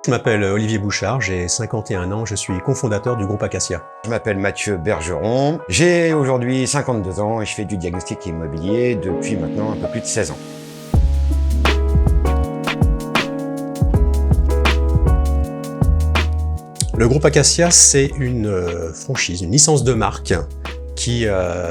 Je m'appelle Olivier Bouchard, j'ai 51 ans, je suis cofondateur du groupe Acacia. Je m'appelle Mathieu Bergeron, j'ai aujourd'hui 52 ans et je fais du diagnostic immobilier depuis maintenant un peu plus de 16 ans. Le groupe Acacia, c'est une franchise, une licence de marque qui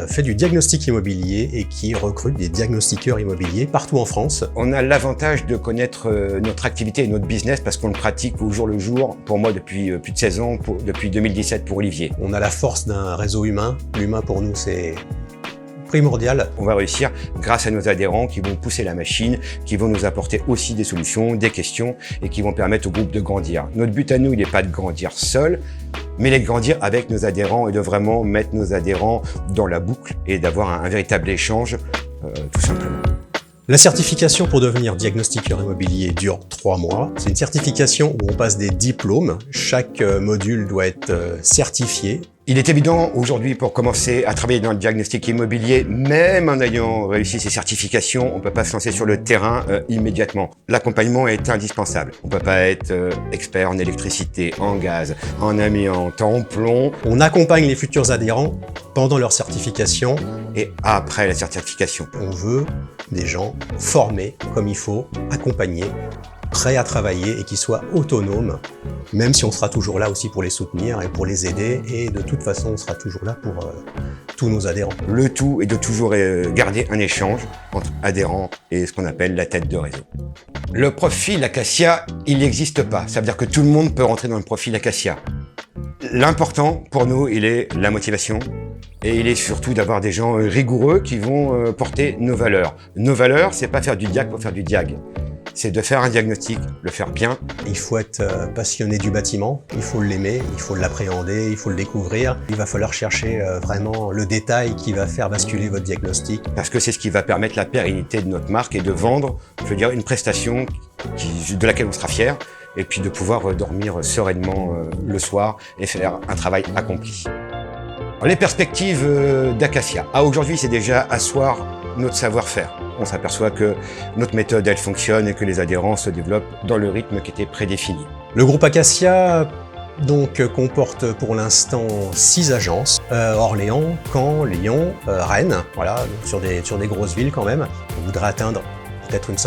fait du diagnostic immobilier et qui recrute des diagnostiqueurs immobiliers partout en France. On a l'avantage de connaître notre activité et notre business parce qu'on le pratique au jour le jour, pour moi depuis plus de 16 ans, depuis 2017 pour Olivier. On a la force d'un réseau humain. L'humain pour nous, c'est primordial. On va réussir grâce à nos adhérents qui vont pousser la machine, qui vont nous apporter aussi des solutions, des questions et qui vont permettre au groupe de grandir. Notre but à nous, il n'est pas de grandir seul, mais de grandir avec nos adhérents et de vraiment mettre nos adhérents dans la boucle et d'avoir un véritable échange, tout simplement. La certification pour devenir diagnostiqueur immobilier dure 3 mois. C'est une certification où on passe des diplômes. Chaque module doit être certifié. Il est évident aujourd'hui pour commencer à travailler dans le diagnostic immobilier, même en ayant réussi ces certifications, on ne peut pas se lancer sur le terrain immédiatement. L'accompagnement est indispensable. On ne peut pas être expert en électricité, en gaz, en amiante, en plomb. On accompagne les futurs adhérents pendant leur certification. Et après la certification. On veut des gens formés comme il faut, accompagnés, prêts à travailler et qui soient autonomes, même si on sera toujours là aussi pour les soutenir et pour les aider, et de toute façon on sera toujours là pour tous nos adhérents. Le tout est de toujours garder un échange entre adhérents et ce qu'on appelle la tête de réseau. Le profil Acacia, il n'existe pas, ça veut dire que tout le monde peut rentrer dans le profil Acacia. L'important pour nous, il est la motivation et il est surtout d'avoir des gens rigoureux qui vont porter nos valeurs. Nos valeurs, c'est pas faire du diag pour faire du diag. C'est de faire un diagnostic, le faire bien. Il faut être passionné du bâtiment, il faut l'aimer, il faut l'appréhender, il faut le découvrir. Il va falloir chercher vraiment le détail qui va faire basculer votre diagnostic. Parce que c'est ce qui va permettre la pérennité de notre marque et de vendre, je veux dire, une prestation de laquelle on sera fier, et puis de pouvoir dormir sereinement le soir et faire un travail accompli. Les perspectives d'Acacia. Aujourd'hui, c'est déjà asseoir notre savoir-faire. On s'aperçoit que notre méthode, elle fonctionne et que les adhérents se développent dans le rythme qui était prédéfini. Le groupe Acacia donc comporte pour l'instant 6 agences. Orléans, Caen, Lyon, Rennes, voilà, sur des grosses villes quand même. On voudrait atteindre peut-être une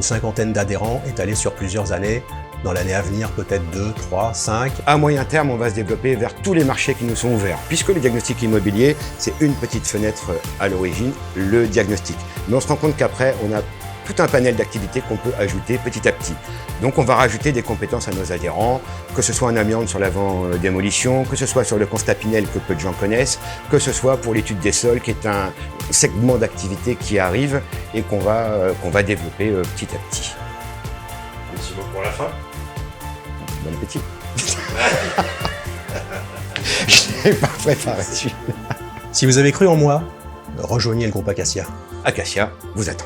cinquantaine d'adhérents étalés sur plusieurs années. Dans l'année à venir, peut-être 2, 3, 5. À moyen terme, on va se développer vers tous les marchés qui nous sont ouverts. Puisque le diagnostic immobilier, c'est une petite fenêtre à l'origine, le diagnostic. Mais on se rend compte qu'après, on a tout un panel d'activités qu'on peut ajouter petit à petit. Donc on va rajouter des compétences à nos adhérents, que ce soit en amiante sur l'avant-démolition, que ce soit sur le constat Pinel que peu de gens connaissent, que ce soit pour l'étude des sols, qui est un segment d'activité qui arrive et qu'on va développer petit à petit. Un petit mot pour la fin. Bon appétit. Je n'ai pas préparé celui-là. Si vous avez cru en moi, rejoignez le groupe Acacia. Acacia vous attend.